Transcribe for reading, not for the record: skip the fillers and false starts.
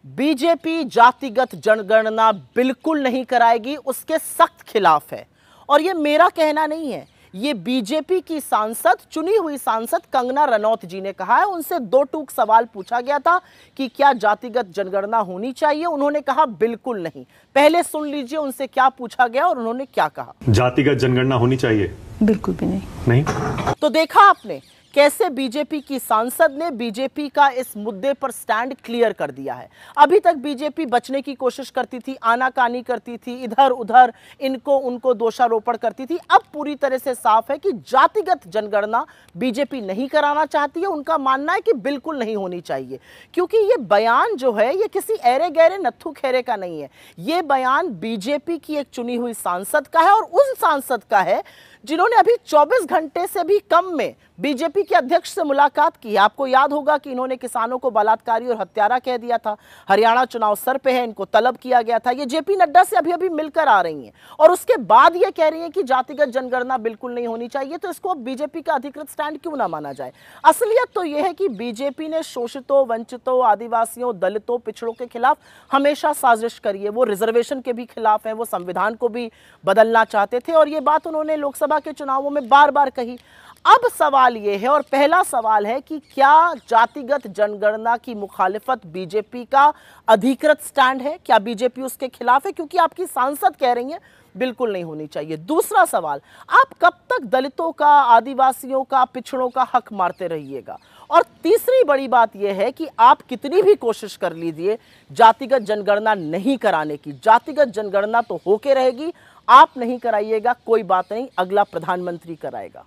BJP जातिगत जनगणना बिल्कुल नहीं कराएगी, उसके सख्त खिलाफ है। और ये मेरा कहना नहीं है, ये बीजेपी की सांसद, चुनी हुई सांसद कंगना रनौत जी ने कहा है। उनसे दो टूक सवाल पूछा गया था कि क्या जातिगत जनगणना होनी चाहिए, उन्होंने कहा बिल्कुल नहीं। पहले सुन लीजिए उनसे क्या पूछा गया और उन्होंने क्या कहा। जातिगत जनगणना होनी चाहिए? बिल्कुल भी नहीं। तो देखा आपने कैसे बीजेपी की सांसद ने बीजेपी का इस मुद्दे पर स्टैंड क्लियर कर दिया है। अभी तक बीजेपी बचने की कोशिश करती थी, आनाकानी करती थी, इधर उधर इनको उनको दोषारोपण करती थी। अब पूरी तरह से साफ है कि जातिगत जनगणना बीजेपी नहीं कराना चाहती है। उनका मानना है कि बिल्कुल नहीं होनी चाहिए, क्योंकि ये बयान जो है ये किसी ऐरे गहरे नत्थू खेरे का नहीं है। ये बयान बीजेपी की एक चुनी हुई सांसद का है, और उस सांसद का है जिन्होंने अभी 24 घंटे से भी कम में बीजेपी के अध्यक्ष से मुलाकात की है। आपको याद होगा कि इन्होंने किसानों को बलात्कारी और हत्यारा कह दिया था। हरियाणा चुनाव सर पे है, इनको तलब किया गया था। ये जेपी नड्डा से अभी अभी मिलकर आ रही हैं और उसके बाद ये कह रही हैं कि जातिगत जनगणना बिल्कुल नहीं होनी चाहिए। तो इसको बीजेपी का अधिकृत स्टैंड क्यों ना माना जाए? असलियत तो यह है कि बीजेपी ने शोषितों, वंचितों, आदिवासियों, दलितों, पिछड़ों के खिलाफ हमेशा साजिश करी है। वो रिजर्वेशन के भी खिलाफ है, वो संविधान को भी बदलना चाहते थे, और ये बात उन्होंने लोकसभा के चुनावों में बार बार कही। अब सवाल यह है, और पहला सवाल है, कि क्या जातिगत जनगणना की मुखालिफत बीजेपी का अधिकृत स्टैंड है? क्या बीजेपी उसके खिलाफ है? क्योंकि आपकी सांसद कह रही है बिल्कुल नहीं होनी चाहिए। दूसरा सवाल, आप कब तक दलितों का, आदिवासियों का, पिछड़ों का हक मारते रहिएगा? और तीसरी बड़ी बात यह है कि आप कितनी भी कोशिश कर लीजिए जातिगत जनगणना नहीं कराने की, जातिगत जनगणना तो होके रहेगी। आप नहीं कराइएगा, कोई बात नहीं, अगला प्रधानमंत्री कराएगा।